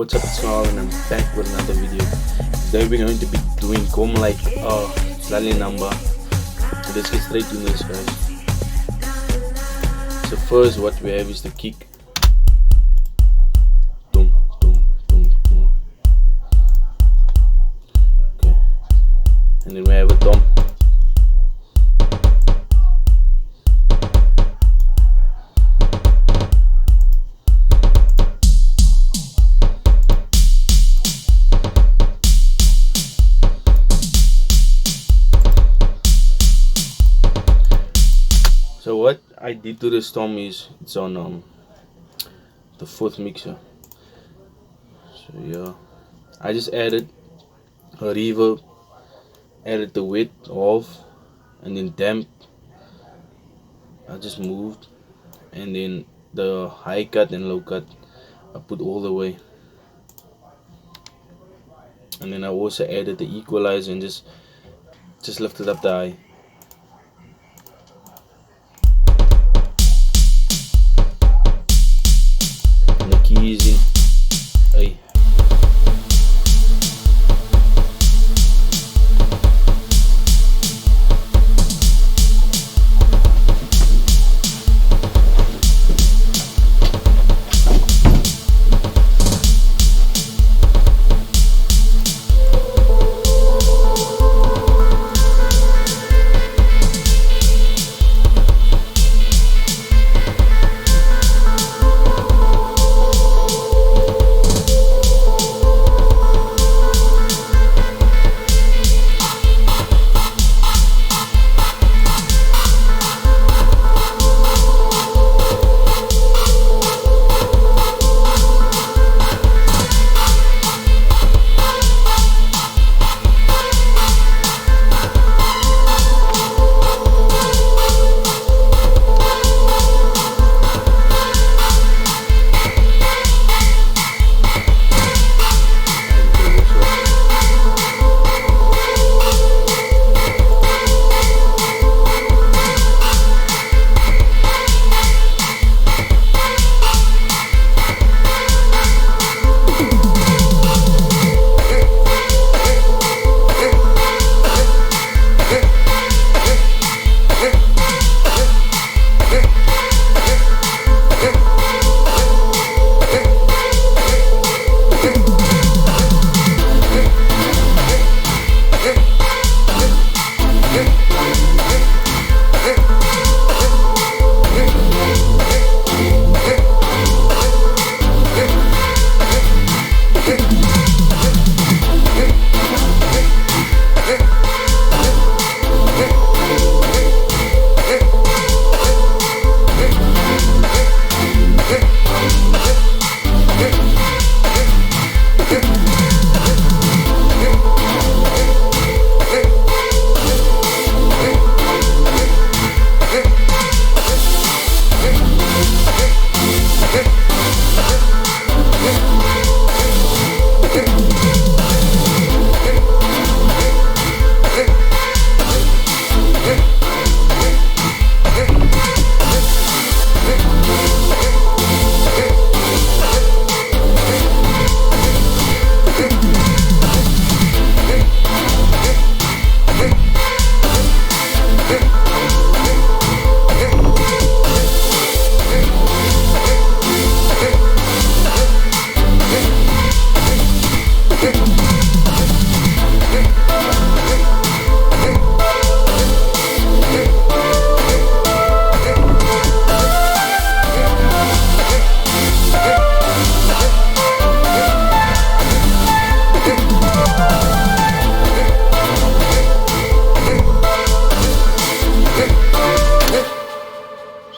what's up, it's Smile and I'm back with another video. Today we're going to be doing Gqom like Dlali Number. Let's get straight to this, guys. So first what we have is the kick. Boom, boom, boom, boom. Okay. And then we have a tom. So what I did to this tom is it's on the fourth mixer. So yeah, I just added a reverb, added the width off, and then damp. I just moved, and then the high cut and low cut I put all the way, and then I also added the equalizer and just lifted up the high. Keys in. Hey.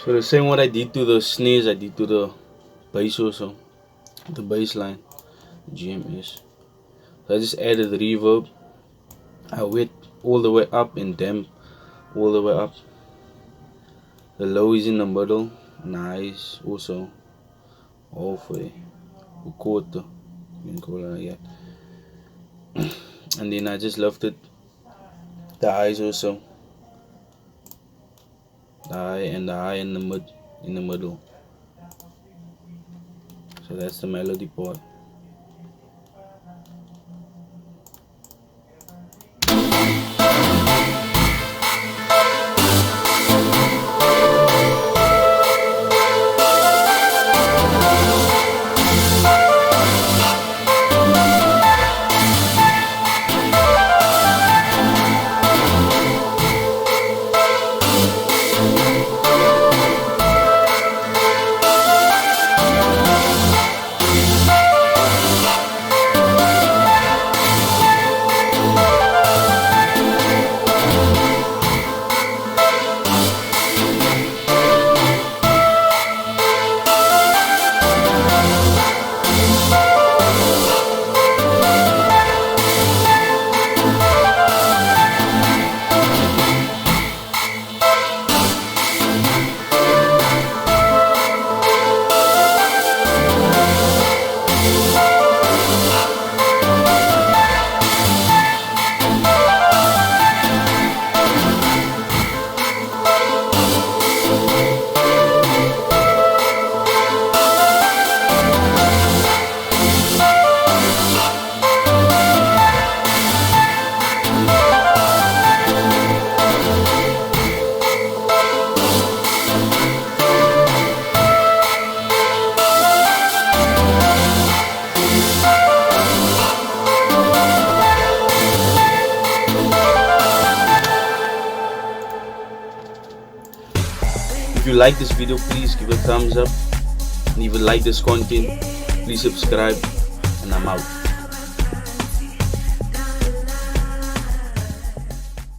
So the same what I did to the snares, I did to the bass also, the bass line, GMS. So I just added reverb, I went all the way up and damp all the way up. The low is in the middle, nice also, halfway, a quarter, you can call it like that. And then I just lifted the highs also. The high and the high in the middle. So that's the melody part. like this video, please give a thumbs up. And if you like this content, please subscribe, and I'm out.